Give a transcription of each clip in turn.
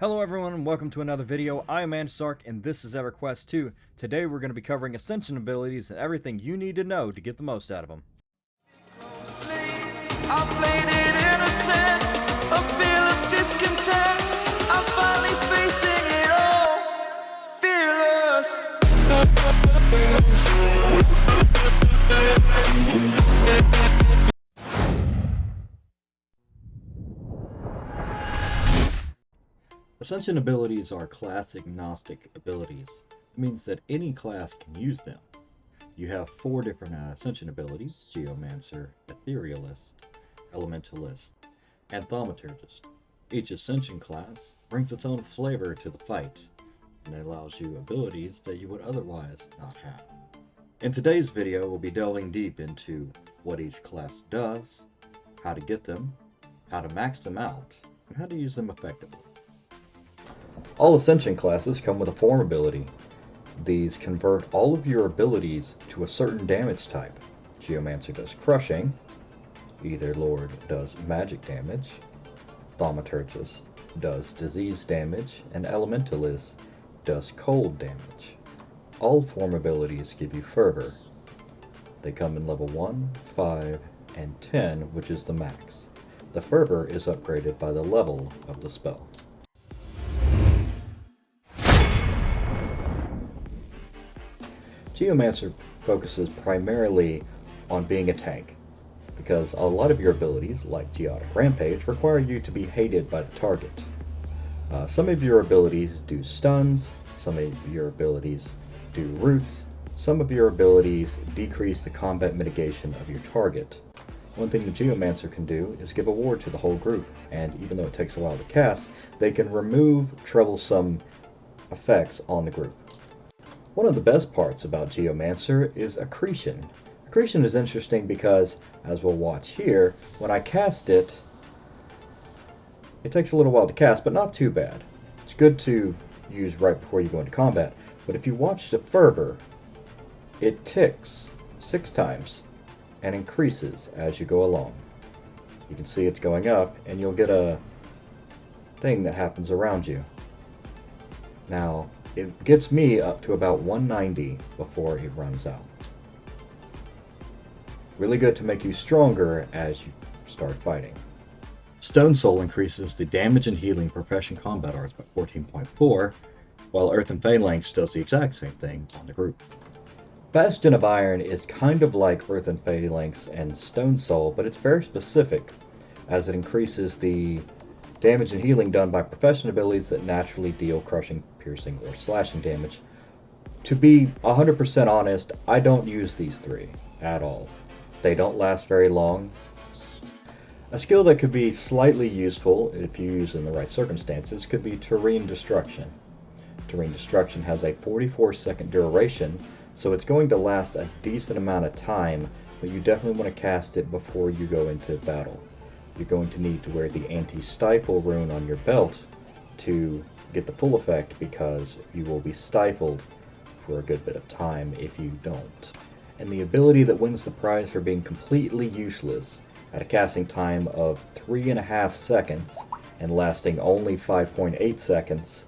Hello everyone and welcome to another video. I am Antizark and this is Everquest 2. Today we're going to be covering Ascension Abilities and everything you need to know to get the most out of them. I played it innocent, a feel of discontent. I'm finally facing it all, fearless. Ascension Abilities are class-agnostic abilities. It means that any class can use them. You have 4 different Ascension Abilities: Geomancer, Etherealist, Elementalist, and Thaumaturgist. Each Ascension class brings its own flavor to the fight, and it allows you abilities that you would otherwise not have. In today's video, we'll be delving deep into what each class does, how to get them, how to max them out, and how to use them effectively. All Ascension classes come with a form ability. These convert all of your abilities to a certain damage type. Geomancer does crushing, Etherlord does magic damage, Thaumaturgist does disease damage, and Elementalist does cold damage. All form abilities give you fervor. They come in level 1, 5, and 10, which is the max. The fervor is upgraded by the level of the spell. Geomancer focuses primarily on being a tank, because a lot of your abilities, like Geotic Rampage, require you to be hated by the target. Some of your abilities do stuns, some of your abilities do roots, some of your abilities decrease the combat mitigation of your target. One thing the Geomancer can do is give a ward to the whole group, and even though it takes a while to cast, they can remove troublesome effects on the group. One of the best parts about Geomancer is Accretion. Accretion is interesting because, as we'll watch here, when I cast it, it takes a little while to cast, but not too bad. It's good to use right before you go into combat, but if you watch the fervor, it ticks 6 times and increases as you go along. You can see it's going up, and you'll get a thing that happens around you. Now, it gets me up to about 190 before it runs out. Really good to make you stronger as you start fighting. Stone Soul increases the damage and healing profession combat arts by 14.4, while Earth and Phalanx does the exact same thing on the group. Bastion of Iron is kind of like Earth and Phalanx and Stone Soul, but it's very specific, as it increases the damage and healing done by profession abilities that naturally deal crushing, piercing, or slashing damage. To be 100% honest, I don't use these 3 at all. They don't last very long. A skill that could be slightly useful if you use it in the right circumstances could be Terrain Destruction. Terrain Destruction has a 44-second duration, so it's going to last a decent amount of time, but you definitely want to cast it before you go into battle. You're going to need to wear the anti-stifle rune on your belt to get the full effect, because you will be stifled for a good bit of time if you don't. And the ability that wins the prize for being completely useless at a casting time of 3.5 seconds and lasting only 5.8 seconds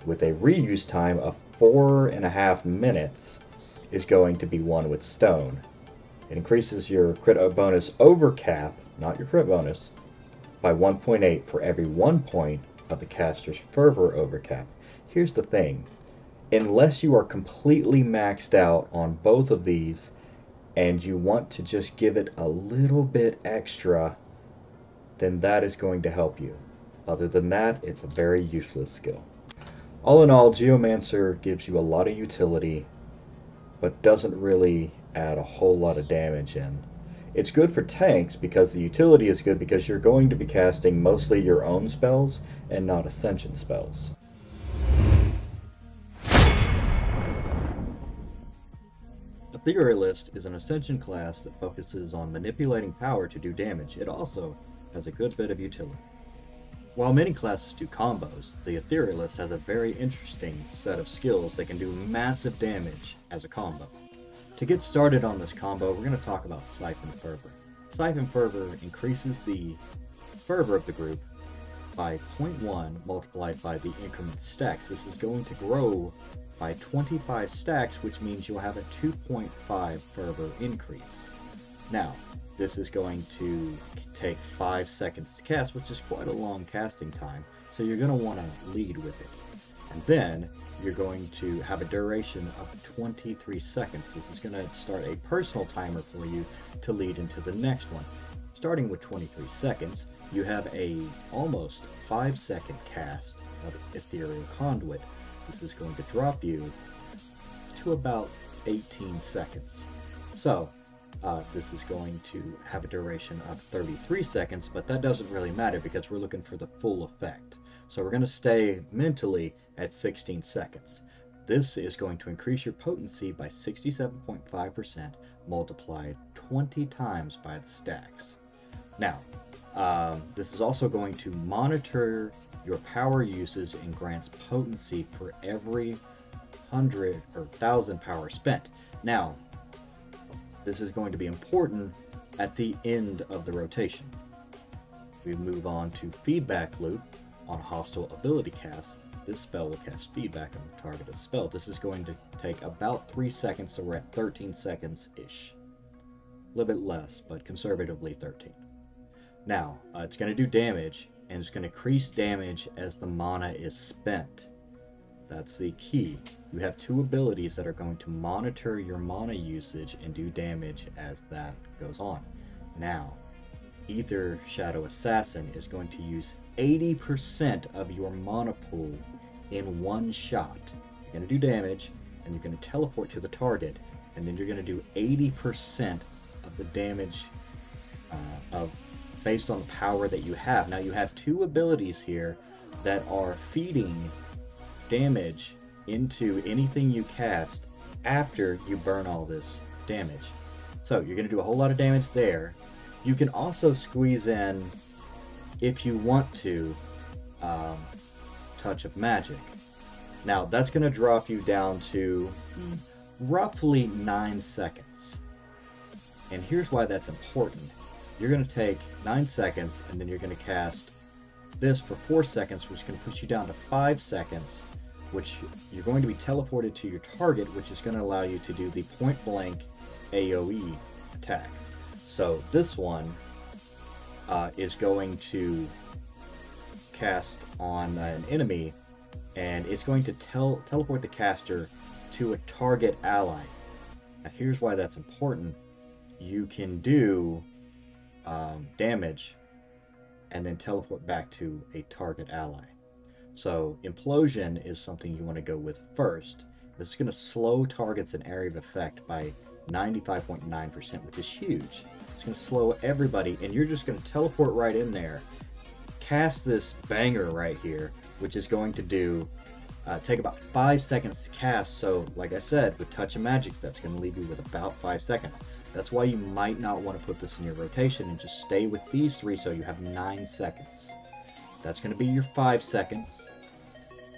with a reuse time of 4.5 minutes is going to be won with Stone. It increases your crit bonus over cap, not your crit bonus, by 1.8 for every 1 point of the caster's fervor over cap. Here's the thing. Unless you are completely maxed out on both of these and you want to just give it a little bit extra, then that is going to help you. Other than that, it's a very useless skill. All in all, Geomancer gives you a lot of utility, but doesn't really add a whole lot of damage in. It's good for tanks because the utility is good because you're going to be casting mostly your own spells and not Ascension spells. Etherealist is an Ascension class that focuses on manipulating power to do damage. It also has a good bit of utility. While many classes do combos, the Etherealist has a very interesting set of skills that can do massive damage as a combo. To get started on this combo, we're going to talk about Siphon Fervor. Siphon Fervor increases the fervor of the group by 0.1 multiplied by the increment stacks. This is going to grow by 25 stacks, which means you'll have a 2.5 fervor increase. Now, this is going to take 5 seconds to cast, which is quite a long casting time, so you're going to want to lead with it. And then you're going to have a duration of 23 seconds. This is going to start a personal timer for you to lead into the next one. Starting with 23 seconds, you have a almost 5-second cast of Ethereal Conduit. This is going to drop you to about 18 seconds. So, this is going to have a duration of 33 seconds, but that doesn't really matter because we're looking for the full effect. So we're going to stay mentally at 16 seconds. This is going to increase your potency by 67.5% multiplied 20 times by the stacks. Now, this is also going to monitor your power uses and grants potency for every 100 or 1,000 power spent. Now, this is going to be important at the end of the rotation. We move on to Feedback Loop. On hostile ability cast, this spell will cast feedback on the targeted spell. This is going to take about 3 seconds, so we're at 13 seconds-ish. A little bit less, but conservatively 13. Now, it's going to do damage, and it's going to increase damage as the mana is spent. That's the key. You have 2 abilities that are going to monitor your mana usage and do damage as that goes on. Now, Ether Shadow Assassin is going to use 80% of your mana pool in one shot. You're going to do damage, and you're going to teleport to the target, and then you're going to do 80% of the damage based on the power that you have. Now you have 2 abilities here that are feeding damage into anything you cast after you burn all this damage. So you're going to do a whole lot of damage there. You can also squeeze in, if you want to, Touch of Magic. Now that's going to drop you down to roughly 9 seconds. And here's why that's important. You're going to take 9 seconds and then you're going to cast this for 4 seconds, which is going to push you down to 5 seconds, which you're going to be teleported to your target, which is going to allow you to do the point blank AoE attacks. So this one is going to cast on an enemy, and it's going to teleport the caster to a target ally. Now here's why that's important. You can do damage and then teleport back to a target ally. So Implosion is something you want to go with first. This is going to slow targets and area of effect by 95.9%, which is huge. It's going to slow everybody, and you're just going to teleport right in there, cast this banger right here, which is going to do take about 5 seconds to cast. So like I said, with Touch of Magic, that's going to leave you with about 5 seconds. That's why you might not want to put this in your rotation and just stay with these 3, so you have 9 seconds. That's going to be your 5 seconds,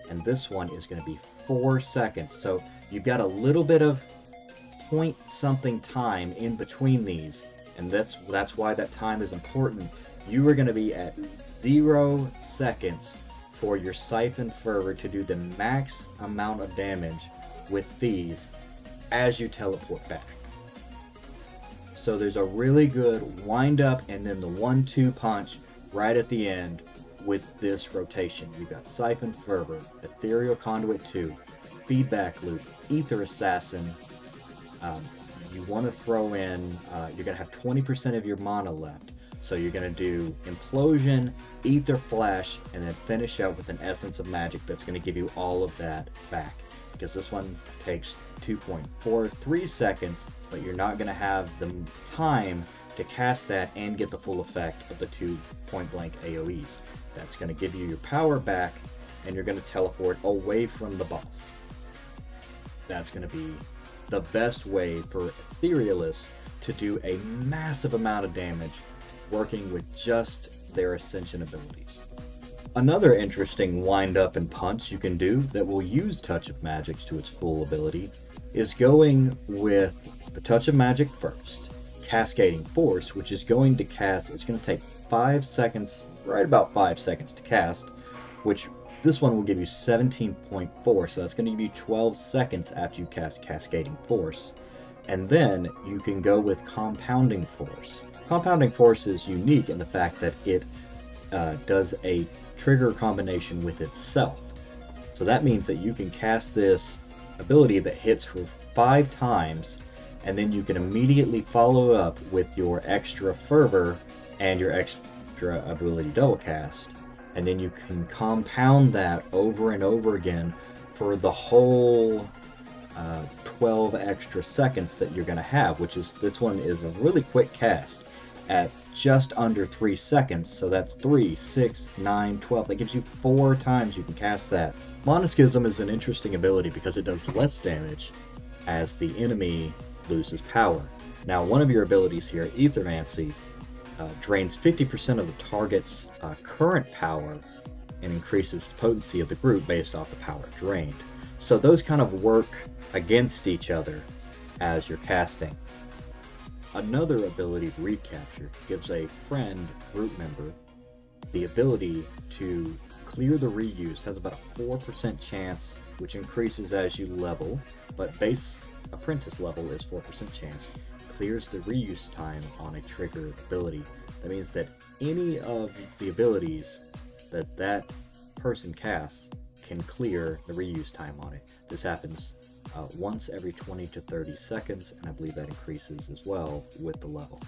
and this one is going to be 4 seconds. So you've got a little bit of point something time in between these, and that's why that time is important. You are going to be at 0 seconds for your Siphon Fervor to do the max amount of damage with these as you teleport back. So there's a really good wind up and then the 1-2 punch right at the end with this rotation. You've got Siphon Fervor, Ethereal Conduit 2, Feedback Loop, Ether Assassin. You want to throw in, you're going to have 20% of your mana left. So you're going to do Implosion, Ether Flash, and then finish out with an Essence of Magic that's going to give you all of that back. Because this one takes 2.43 seconds, but you're not going to have the time to cast that and get the full effect of the 2 point-blank AoEs. That's going to give you your power back, and you're going to teleport away from the boss. That's going to be the best way for Etherealists to do a massive amount of damage working with just their Ascension abilities. Another interesting wind up and punch you can do that will use Touch of Magic to its full ability is going with the Touch of Magic first, Cascading Force, which is going to cast, it's going to take 5 seconds right about 5 seconds to cast, which this one will give you 17.4, so that's going to give you 12 seconds after you cast Cascading Force. And then you can go with Compounding Force. Compounding Force is unique in the fact that it does a trigger combination with itself. So that means that you can cast this ability that hits for 5 times, and then you can immediately follow up with your extra fervor and your extra ability double cast, and then you can compound that over and over again for the whole 12 extra seconds that you're going to have, which is, this one is a really quick cast at just under 3 seconds. So that's 3, 6, 9, 12. That gives you 4 times you can cast that. Monoschism is an interesting ability because it does less damage as the enemy loses power. Now, one of your abilities here, Aethermancy, drains 50% of the target's current power and increases the potency of the group based off the power drained. So those kind of work against each other as you're casting. Another ability, Recapture, gives a friend group member the ability to clear the reuse. Has about a 4% chance, which increases as you level, but base apprentice level is 4% chance. Clears the reuse time on a trigger ability. That means that any of the abilities that that person casts can clear the reuse time on it. This happens once every 20 to 30 seconds, and I believe that increases as well with the level.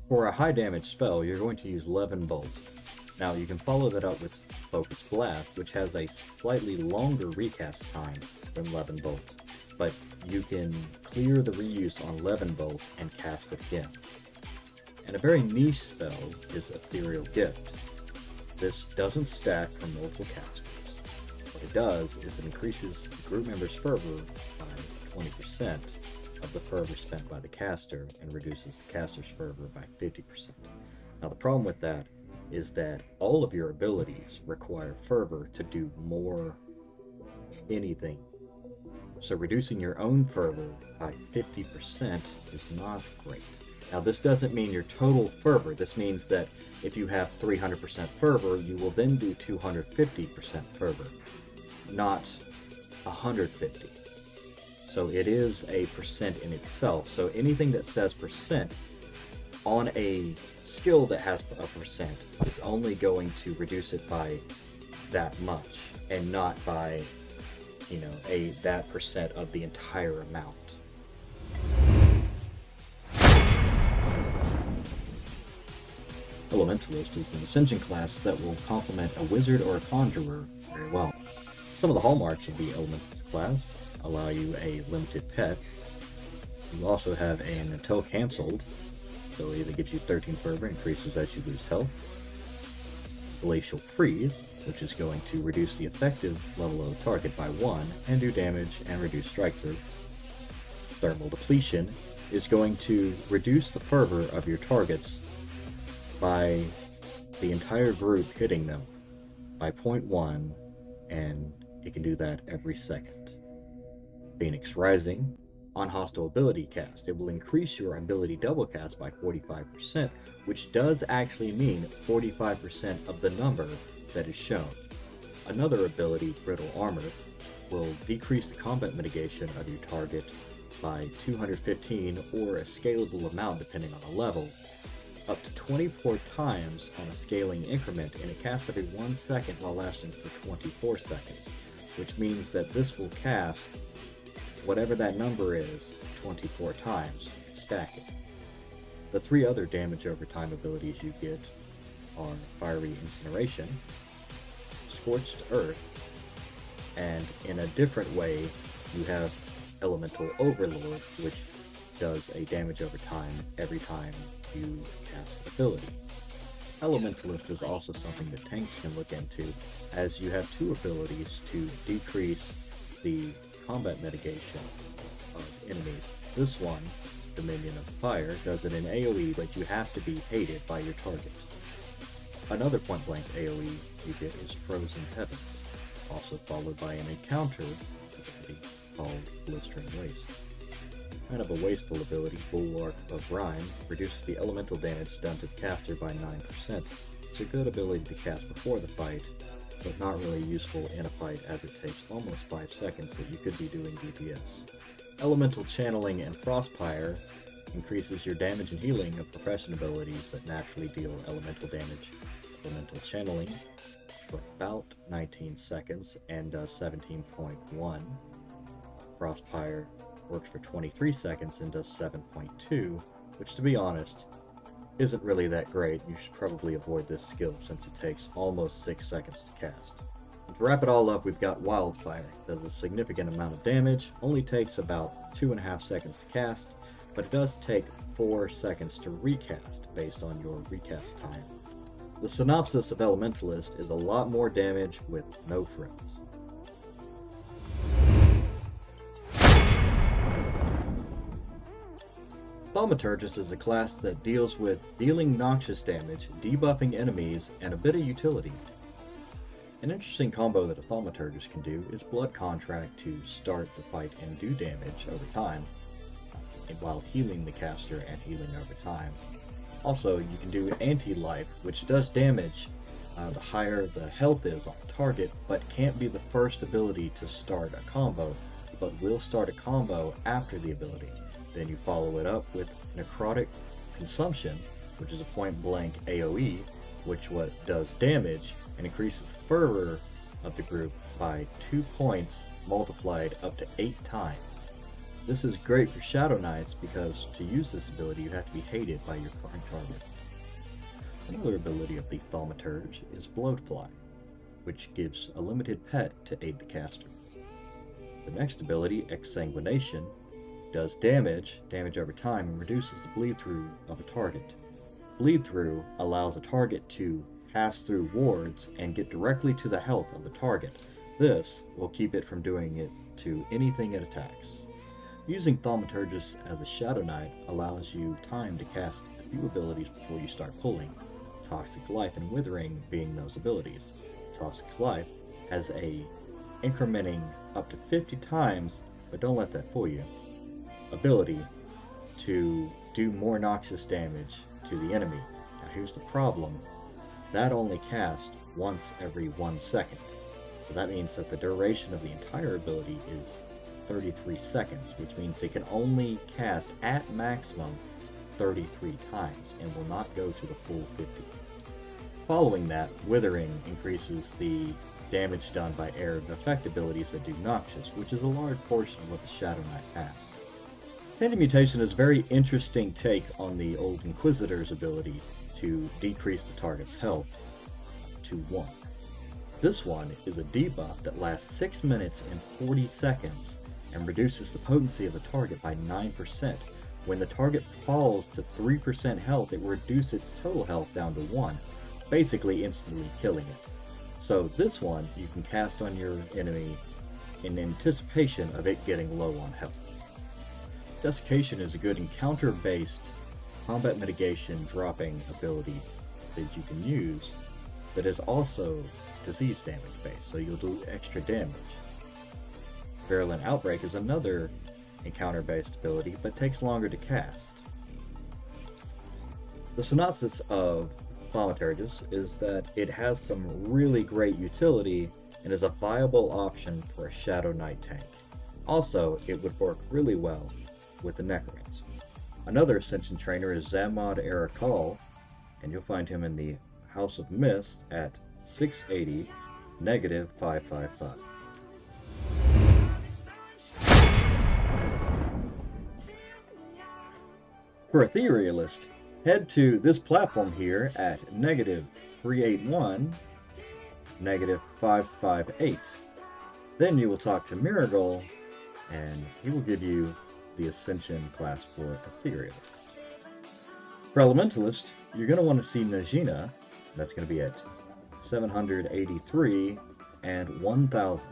For a high damage spell, you're going to use Levin Bolt. Now you can follow that up with Focus Blast, which has a slightly longer recast time than Levin Bolt, but you can clear the reuse on Levin Bolt and cast it again. And a very niche spell is Ethereal Gift. This doesn't stack from multiple casters. What it does is it increases the group member's fervor by 20% of the fervor spent by the caster and reduces the caster's fervor by 50%. Now the problem with that is that all of your abilities require fervor to do more anything. So reducing your own fervor by 50% is not great. Now this doesn't mean your total fervor. This means that if you have 300% fervor, you will then do 250% fervor, not 150. So it is a percent in itself. So anything that says percent on a skill that has a percent is only going to reduce it by that much and not by, you know, that percent of the entire amount. Elementalist is an Ascension class that will complement a wizard or a conjurer very well. Some of the hallmarks of the Elementalist class allow you a limited pet. You also have an Until Cancelled ability that gives you 13 fervor, increases as you lose health. Glacial Freeze, which is going to reduce the effective level of the target by 1 and do damage and reduce strike through. Thermal Depletion is going to reduce the fervor of your targets by the entire group hitting them by 0.1, and it can do that every second. Phoenix Rising, on hostile ability cast, it will increase your ability double cast by 45%, which does actually mean 45% of the number that is shown. Another ability, Brittle Armor, will decrease the combat mitigation of your target by 215 or a scalable amount depending on the level, up to 24 times on a scaling increment, and it casts every 1 second while lasting for 24 seconds, which means that this will cast whatever that number is 24 times, stack it. The 3 other damage over time abilities you get are Fiery Incineration, Scorched Earth, and in a different way you have Elemental Overlord, which does a damage over time every time you cast an ability. Elementalist is also something that tanks can look into, as you have 2 abilities to decrease the combat mitigation of enemies. This one, Dominion of Fire, does it in AoE, but you have to be hated by your target. Another point-blank AoE you get is Frozen Heavens, also followed by an encounter ability called Blistering Waste. Kind of a wasteful ability, Bulwark of Rime, reduces the elemental damage done to the caster by 9%. It's a good ability to cast before the fight, but not really useful in a fight as it takes almost 5 seconds that you could be doing DPS. Elemental Channeling and Frostpire increases your damage and healing of profession abilities that naturally deal elemental damage. Elemental Channeling for about 19 seconds and does 17.1. Frostpire works for 23 seconds and does 7.2, which, to be honest, isn't really that great. You should probably avoid this skill since it takes almost 6 seconds to cast. And to wrap it all up, we've got Wildfire. Does a significant amount of damage, only takes about 2.5 seconds to cast, but it does take 4 seconds to recast based on your recast time. The synopsis of Elementalist is a lot more damage with no frills. Thaumaturgist is a class that deals with dealing noxious damage, debuffing enemies, and a bit of utility. An interesting combo that a Thaumaturgist can do is Blood Contract to start the fight and do damage over time, while healing the caster and healing over time. Also, you can do Anti-Life, which does damage the higher the health is on the target, but can't be the first ability to start a combo, but will start a combo after the ability. Then you follow it up with Necrotic Consumption, which is a point-blank AoE, which does damage and increases the fervor of the group by 2 points multiplied up to 8 times. This is great for Shadow Knights because to use this ability you have to be hated by your current target. Another ability of the Thaumaturge is Bloatfly, which gives a limited pet to aid the caster. The next ability, Exsanguination, does damage over time, and reduces the bleed through of a target. Bleed through allows a target to pass through wards and get directly to the health of the target. This will keep it from doing it to anything it attacks. Using Thaumaturgist as a Shadow Knight allows you time to cast a few abilities before you start pulling, Toxic Life and Withering being those abilities. Toxic Life has a incrementing up to 50 times, but don't let that fool you, ability to do more noxious damage to the enemy. Now here's the problem, that only casts once every 1 second. So that means that the duration of the entire ability is 33 seconds, which means it can only cast at maximum 33 times and will not go to the full 50. Following that, Withering increases the damage done by area of effect abilities that do noxious, which is a large portion of what the Shadow Knight has. Tainted Mutation is a very interesting take on the old Inquisitor's ability to decrease the target's health to 1. This one is a debuff that lasts 6 minutes and 40 seconds and reduces the potency of the target by 9%. When the target falls to 3% health, it will reduce its total health down to 1, basically instantly killing it. So this one you can cast on your enemy in anticipation of it getting low on health. Desiccation is a good encounter-based combat mitigation dropping ability that you can use that is also disease damage based, so you'll do extra damage. Virulent Outbreak is another encounter-based ability, but takes longer to cast. The synopsis of Thaumaturgist is that it has some really great utility and is a viable option for a Shadow Knight tank. Also, it would work really well with the Necromancer. Another Ascension trainer is Zamod Erakal, and you'll find him in the House of Mist at 680, -555. For Etherealist, head to this platform here at -381, -558. Then you will talk to Miragol, and he will give you the Ascension class for Etherealist. For Elementalist, you're going to want to see Najina. That's going to be at 783 and 1000.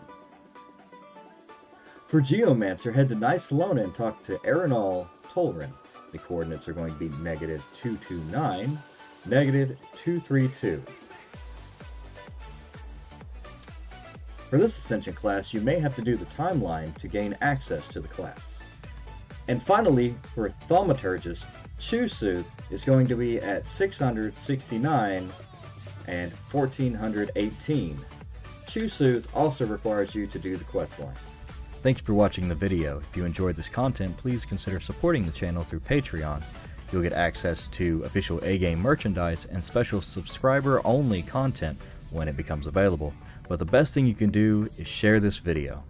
For Geomancer, head to Nysalona and talk to Arenal Tolrin. The coordinates are going to be -229, -232. For this Ascension class, you may have to do the timeline to gain access to the class. And finally, for Thaumaturgist, Chusooth is going to be at 669, and 1418. Shusu also requires you to do the quest line. Thank you for watching the video. If you enjoyed this content, please consider supporting the channel through Patreon. You'll get access to official A-Game merchandise and special subscriber-only content when it becomes available. But the best thing you can do is share this video.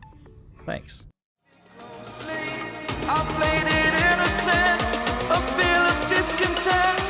Thanks. I played it innocent, a feel of discontent.